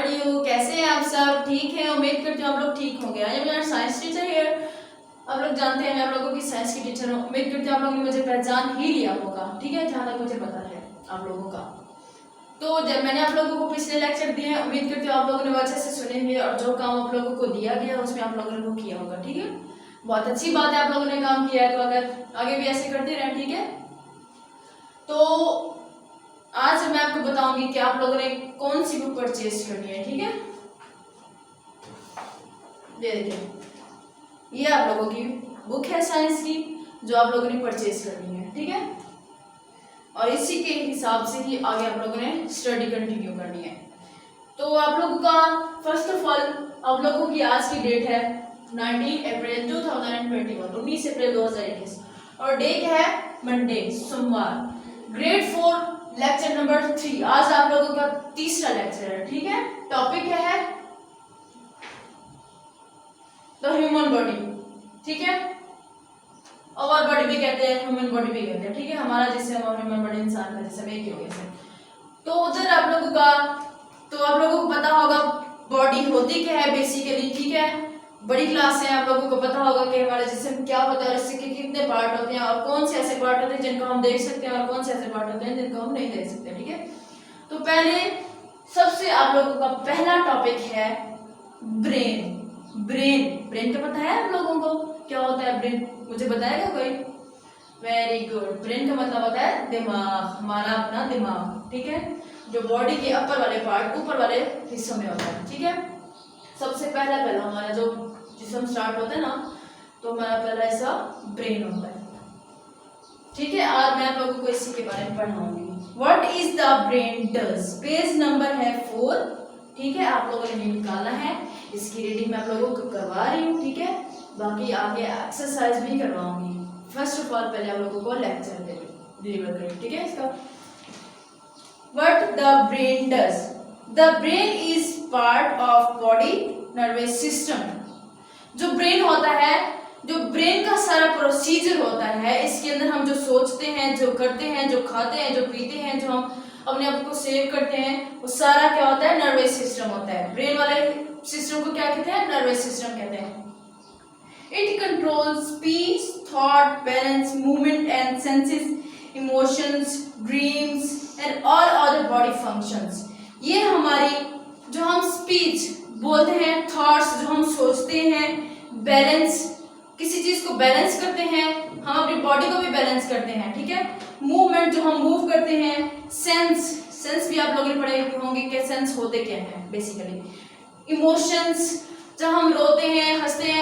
Are you, कैसे हैं आप सब? ठीक है, उम्मीद करती हूँ आप लोग ठीक होंगे। आज मेरा साइंस टीचर है। आप लोग जानते हैं मैं आप लोगों की साइंस की टीचर हूँ। उम्मीद करती हूँ आप लोगों ने मुझे पहचान ही लिया होगा, ठीक है, जहाँ तक मुझे पता है आप लोगों का। तो जब मैंने आप लोगों को पिछले लेक्चर दिए हैं, उम्मीद करती हूँ आप लोगों ने वो अच्छे से सुने होंगे और जो काम आप लोगों को दिया गया उसमें आप लोगों ने वो किया होगा, ठीक है। बहुत अच्छी बात है, आप लोगों ने काम किया है, तो अगर आगे भी ऐसे करते रहें, ठीक है। तो आज मैं आपको बताऊंगी कि आप लोगों ने कौन सी बुक परचेज करनी है, ठीक है। ये देखिए, ये आप लोगों की बुक है साइंस की, जो आप लोगों ने परचेज करनी है, ठीक है। और इसी के हिसाब से ही आगे आप लोगों ने स्टडी कंटिन्यू करनी है। तो आप लोगों का फर्स्ट ऑफ ऑल आप लोगों की आज की डेट है 19 अप्रैल 2021, 19 अप्रैल 2021 और डे क्या है? मंडे, सोमवार। Grade 4 lecture number 3। आज आप लोगों का तीसरा लेक्चर है, ठीक है। टॉपिक क्या है? द ह्यूमन बॉडी, ठीक है। ओवर बॉडी भी कहते हैं, ह्यूमन बॉडी भी कहते हैं, ठीक है। हमारा जिसम और ह्यूमन बॉडी इंसान का जिसम एक ही हो गया। तो उधर आप लोगों का, तो आप लोगों को पता होगा बॉडी होती क्या है बेसिकली, ठीक है। बड़ी क्लास है, आप लोगों को पता होगा कि हमारा जिस्म क्या होता है और इसके कितने पार्ट होते हैं और कौन से ऐसे पार्ट होते हैं जिनको हम देख सकते हैं और कौन से ऐसे पार्ट होते हैं जिनको हम नहीं देख सकते, ठीक है। तो पहले सबसे आप लोगों का पहला टॉपिक है ब्रेन। ब्रेन का पता है आप लोगों को क्या होता है ब्रेन? मुझे बताएगा कोई? Very good. ब्रेन का मतलब होता है दिमाग, हमारा अपना दिमाग, ठीक है, जो बॉडी के अपर वाले पार्ट, ऊपर वाले हिस्सों में होता है, ठीक है। सबसे पहला हमारा जो जिस्म स्टार्ट होता है ना, तो हमारा पहला हिस्सा ब्रेन होता है, ठीक है। आज मैं आप लोगों को इसी के बारे में पढ़ाऊंगी। What is the brain does? Page number है 4, ठीक है। आप लोगों ने निकाला है, इसकी रीडिंग मैं आप लोगों को करवा रही हूँ, ठीक है। बाकी आगे एक्सरसाइज भी करवाऊंगी। फर्स्ट ऑफ ऑल पहले आप लोगों को लेक्चर डिलीवर करेंगे, ठीक है। इसका what the brain does? The brain is part of body nervous system. जो ब्रेन होता है, जो ब्रेन का सारा प्रोसीजर होता है, इसके अंदर हम जो सोचते हैं, जो करते हैं, जो खाते हैं, जो पीते हैं, जो हम अपने आप को सेव करते हैं, वो सारा क्या होता है? नर्वस सिस्टम होता है। ब्रेन वाले सिस्टम को क्या कहते हैं? नर्वस सिस्टम कहते हैं। It controls speech, thought, balance, movement and senses, emotions, dreams and all other body functions. ये हमारी जो हम स्पीच बोलते हैं, थॉट्स जो हम सोचते हैं, बैलेंस किसी चीज को बैलेंस करते हैं, हम अपनी बॉडी को भी बैलेंस करते हैं, ठीक है। मूवमेंट जो हम मूव करते हैं, सेंस भी आप लोगों ने पढ़े होंगे कि सेंस होते क्या हैं बेसिकली। इमोशंस जब हम रोते हैं, हंसते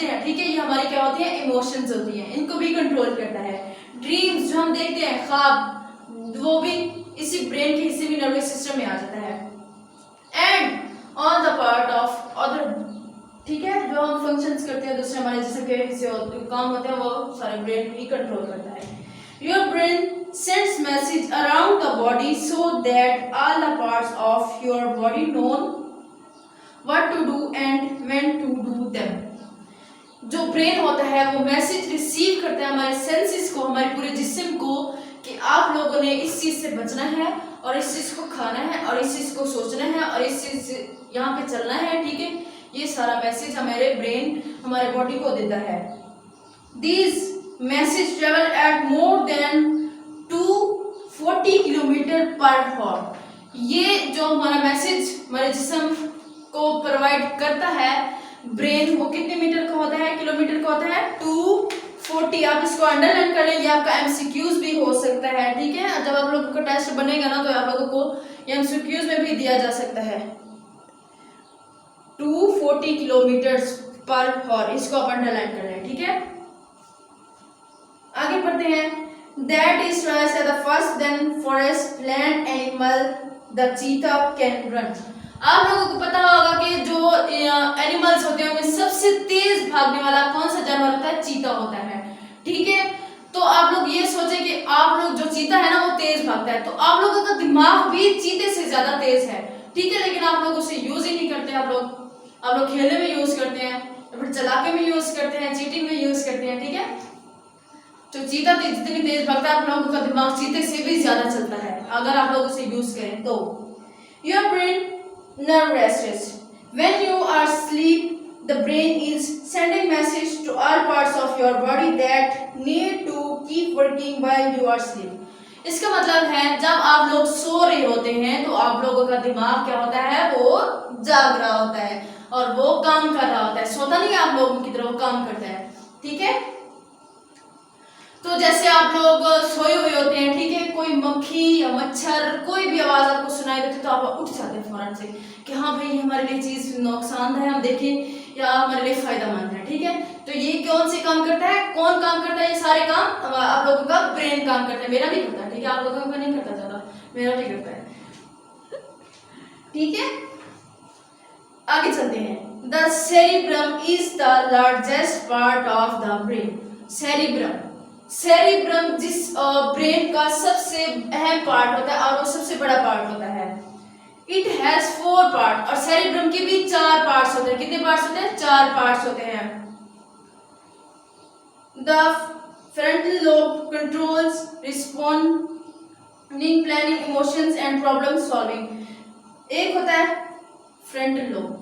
हैं, ठीक है, ये हमारी क्या होती है? इमोशंस होती हैं, इनको भी कंट्रोल करता है। ड्रीम्स जो हम देखते हैं, ख्वाब, वो भी इसी ब्रेन के हिस्से में नर्वस सिस्टम में आ जाता है। And on the part of other, ठीक है, जो हम फंक्शंस करते हैं दूसरे हमारे जिस्म के हिस्से काम होते हैं, वो सारे ब्रेन ही कंट्रोल करता है। Your brain sends message around the body so that all the parts of your body know what to do and when to do them। जो ब्रेन होता है वो मैसेज रिसीव करता है हमारे सेंसेस को, हमारे पूरे जिस्म को, कि आप लोगों ने इस चीज से बचना है और इस चीज को खाना है और इस चीज को सोचना है और इस चीज से यहाँ पे चलना है, ठीक है। ये सारा मैसेज हमारे ब्रेन हमारे बॉडी को देता है। These messages travel at more than 240 kilometre पर हॉर। ये जो हमारा मैसेज हमारे जिस्म को प्रोवाइड करता है ब्रेन, वो कितने मीटर का होता है? किलोमीटर का होता है 240। आप इसको अंडरलाइन कर लें, ये आपका एमसीक्यूज भी हो सकता है, ठीक है। जब आप लोगों का टेस्ट बनेगा ना, तो आप लोगों को एमसीक्यूज में भी दिया जा सकता है। 240 किलोमीटर पर हॉर, इसको आप अंडरलाइन कर लें, ठीक है। आगे पढ़ते हैं। That is why say the first then forest land animal the cheetah can run। आप लोगों को पता होगा कि जो एनिमल्स होते हैं उनमें सबसे तेज भागने वाला कौन सा जानवर होता है? चीता होता है, ठीक है। तो आप लोग ये सोचें कि आप लोग जो चीता है ना वो तेज भागता है, तो आप लोगों का दिमाग भी चीते से ज्यादा तेज है, ठीक है। लेकिन आप लोग उसे यूज ही नहीं करते। आप लोग खेलने में यूज करते हैं, फिर चलाके में यूज करते हैं, चीटिंग में यूज करते हैं, ठीक है। तो चीता जितनी तेज भागता है, आप लोगों का दिमाग चीते से भी ज्यादा चलता है अगर आप लोग उसे यूज करें तो। Your brain nerve restless. When you are asleep, the brain is sending message to all parts of your body that need to keep working while you are asleep. इसका मतलब है जब आप लोग सो रहे होते हैं तो आप लोगों का दिमाग क्या होता है, वो जाग रहा होता है और वो काम कर रहा होता है, सोता नहीं आप लोगों की तरह, वो काम करता है, ठीक है। तो जैसे आप लोग सोए हुए होते हैं, ठीक है, कोई मक्खी या मच्छर कोई भी आवाज आपको सुनाई देती है तो आप उठ जाते हैं फौरन से कि हाँ भाई हमारे लिए चीज नुकसानदायक है, हम देखें या हमारे लिए फायदेमंद है, ठीक है। तो ये कौन से काम करता है, कौन काम करता है, ये सारे काम आप लोगों का ब्रेन काम करता है, मेरा भी करता है, ठीक है, आप लोगों का नहीं करता ज्यादा, मेरा भी करता है, ठीक है। आगे चलते हैं। The cerebrum is the largest part of the brain. Cerebrum, cerebrum जिस ब्रेन का सबसे अहम पार्ट होता है और वो सबसे बड़ा पार्ट होता है। इट हैज 4 पार्ट, और सेरिब्रम के भी 4 पार्ट्स होते हैं। कितने पार्ट्स होते हैं? 4 पार्ट्स होते हैं। The frontal lobe controls responding, planning, emotions and problem solving. एक होता है फ्रंटल लोब,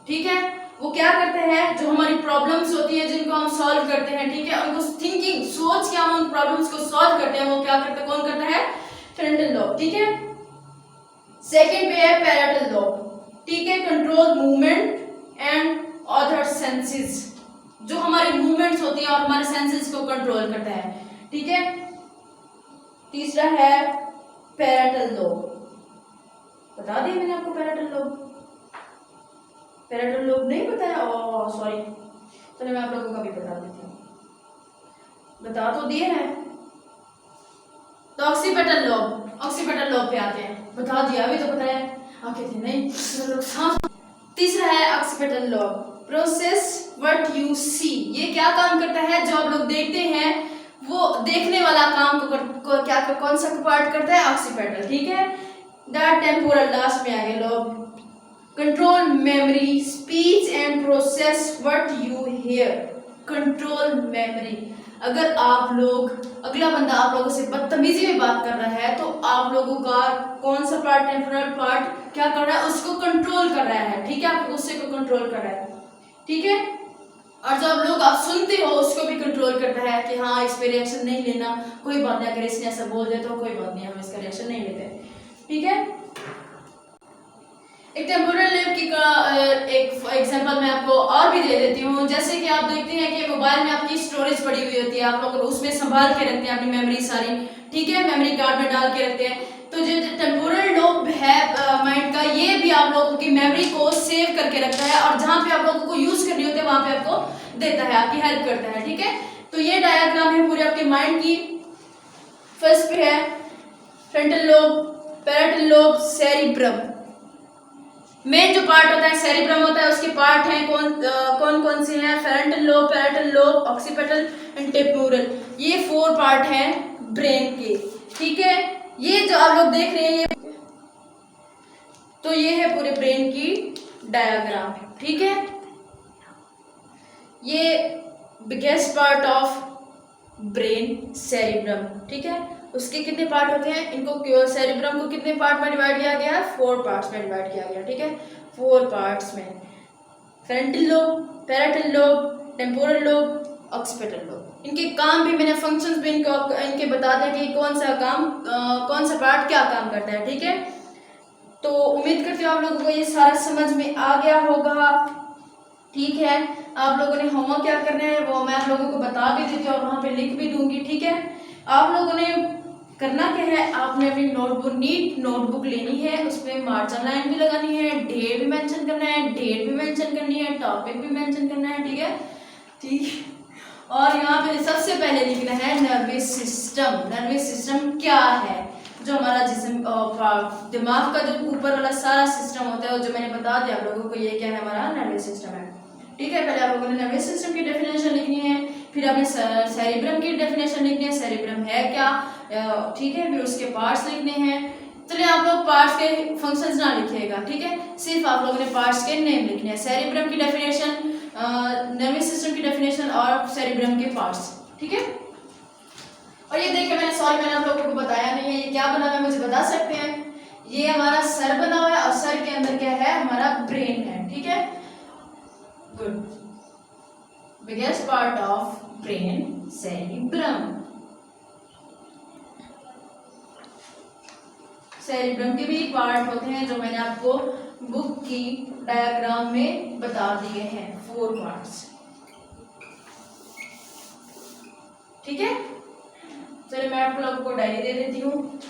ठीक है, वो क्या करते हैं, जो हमारी प्रॉब्लम्स होती है जिनको हम सॉल्व करते हैं, ठीक है, उनको थिंकिंग सोच के हम उन प्रॉब्लम्स को सॉल्व करते हैं, वो क्या करते हैं, कौन करता है? फ्रंटल लोब, ठीक है। सेकंड पे है पैराटल लोब, ठीक है, control movement and other senses, जो हमारी मूवमेंट्स होती है और हमारे सेंसेस को कंट्रोल करता है, ठीक है। तीसरा है पैराटल लोब, बता दिया मैंने आपको पैराटल लोब, पैराटल लोब नहीं पता है, ओह सॉरी, चलो मैं आप लोगों का भी बता देती हूँ, बता तो दिए हैं। तो ऑक्सीपिटल लोब, ऑक्सीपिटल लोब पे आते हैं, बता दिया, अभी तो पता है, आप कहते हैं नहीं। तीसरा है occipital lobe, process what you see. ये क्या काम करता है, जो आप लोग देखते हैं वो देखने वाला काम को क्या कौन सा पार्ट करता है? ऑक्सीपिटल, ठीक है। द टेम्पोरल, लास्ट में आ गया lobe, control memory, speech and process what you here. Control memory, अगर आप लोग, अगला बंदा आप लोगों से बदतमीजी में बात कर रहा है तो आप लोगों का कौन सा पार्ट, टेम्पोरल पार्ट क्या कर रहा है? उसको कंट्रोल कर रहा है, ठीक है, आप गुस्से को कंट्रोल कर रहा है, ठीक है। और जब लोग आप सुनते हो उसको भी कंट्रोल करता है कि हाँ इस पे रिएक्शन नहीं लेना, कोई बात नहीं, अगर इसने ऐसा बोल दिया तो कोई बात नहीं, हम इसका रिएक्शन नहीं लेते, ठीक है। एक टेम्पोरल लोब की एक एग्जांपल मैं आपको और भी दे देती हूँ। जैसे कि आप देखते हैं कि मोबाइल में आपकी स्टोरेज पड़ी हुई होती है, आप लोग उसमें संभाल के रखते हैं अपनी मेमोरी सारी, ठीक है, मेमोरी कार्ड में डाल के रखते हैं। तो जो टेम्पोरल लोब है माइंड का, ये भी आप लोगों की मेमोरी को सेव करके रखता है और जहाँ पे आप लोगों को यूज करनी होती है वहां पे आपको देता है, आपकी हेल्प करता है, ठीक है। तो ये डायग्राम है पूरे आपके माइंड की। फर्स्ट पे है frontal lobe, parietal lobe, cerebrum. Main जो पार्ट होता है सेरिब्रम होता है, उसके पार्ट हैं कौन कौन से हैं? Frontal lobe, parietal lobe, occipital and temporal. ये 4 पार्ट हैं ब्रेन के, ठीक है। ये जो आप लोग देख रहे हैं ये, तो ये है पूरे ब्रेन की डायग्राम, ठीक है। ये biggest part of brain cerebrum, ठीक है। उसके कितने पार्ट होते हैं? इनको सेरिब्रम को कितने पार्ट में डिवाइड किया गया है? 4 पार्ट्स में डिवाइड किया गया, ठीक है, 4 पार्ट्स में। Frontal lobe, parietal lobe, temporal lobe, occipital lobe. इनके काम भी मैंने फंक्शंस भी इनके बता दें कि कौन सा काम, कौन सा पार्ट क्या काम करता है, ठीक है। तो उम्मीद करती हूँ आप लोगों को ये सारा समझ में आ गया होगा, ठीक है। आप लोगों ने होमवर्क क्या करना है वो मैं आप लोगों को बता भी देती हूँ और वहाँ पे लिख भी दूंगी, ठीक है। आप लोगों ने करना क्या है, आपने अपनी नोटबुक, नीट नोटबुक लेनी है, उसमें मार्जिन लाइन भी लगानी है, डेट भी मेंशन करना है, डेट भी मेंशन करनी है, टॉपिक भी मेंशन करना है, ठीक है, ठीक। और यहाँ पे सबसे पहले लिखना है नर्वस सिस्टम। नर्वस सिस्टम क्या है? जो हमारा जिस्म, दिमाग का जो ऊपर वाला सारा सिस्टम होता है, जो मैंने बता दिया आप लोगों को, ये क्या है? हमारा नर्वस सिस्टम है, ठीक है। पहले आप लोगों ने नर्वस सिस्टम की डेफिनेशन लिखनी है, फिर आपने सेरिब्रम की डेफिनेशन लिखनी है, सेरिब्रम है क्या, ठीक है, फिर उसके पार्ट्स लिखने हैं। चलिए आप लोग पार्ट्स के फंक्शंस ना लिखिएगा, ठीक है, सिर्फ आप लोगों ने पार्ट्स के नेम लिखने हैं, सेरिब्रम की डेफिनेशन, नर्वस सिस्टम की डेफिनेशन और सेरिब्रम के पार्ट्स, ठीक है। और ये देखिए मैंने आप लोगों को बताया नहीं है, ये क्या बना हुआ है मुझे बता सकते हैं? ये हमारा सर बना हुआ है और सर के अंदर क्या है? Good. Biggest part of brain cerebrum. Cerebrum के भी पार्ट होते हैं जो मैंने आपको बुक की डायग्राम में बता दिए हैं, 4 पार्ट्स। ठीक है, चलिए मैं आप लोगों को डायरी दे देती हूँ।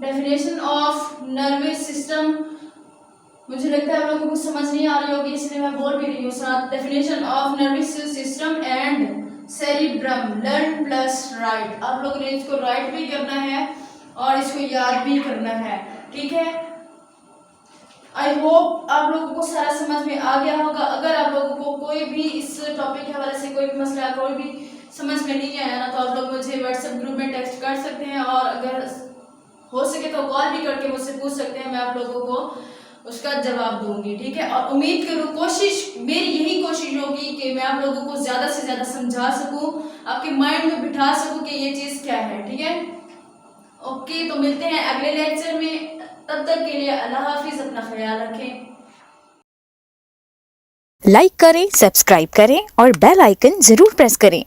डेफिनेशन ऑफ नर्वस सिस्टम, मुझे लगता है आप लोगों को समझ नहीं आ रही होगी इसलिए मैं बोल भी रही हूँ साथ। Definition of nervous system and cerebrum, learn plus right. आप लोगों ने इसको राइट भी करना है और इसको याद भी करना है, ठीक है। आई होप आप लोगों को सारा समझ में आ गया होगा। अगर आप लोगों को कोई भी इस टॉपिक के हवाले से कोई भी मसला, कोई भी समझ में नहीं आया ना, तो आप लोग मुझे व्हाट्सएप ग्रुप में टेक्स्ट कर सकते हैं और अगर हो सके तो कॉल भी करके मुझसे पूछ सकते हैं, मैं आप लोगों को उसका जवाब दूंगी, ठीक है। और उम्मीद करूँ, कोशिश मेरी यही कोशिश होगी कि मैं आप लोगों को ज़्यादा से ज़्यादा समझा सकूं, आपके माइंड में बिठा सकूं कि ये चीज़ क्या है, ठीक है। ओके, तो मिलते हैं अगले लेक्चर में, तब तक के लिए अल्लाह हाफिज़, अपना ख्याल रखें। लाइक करें, सब्सक्राइब करें और बेल आइकन जरूर प्रेस करें।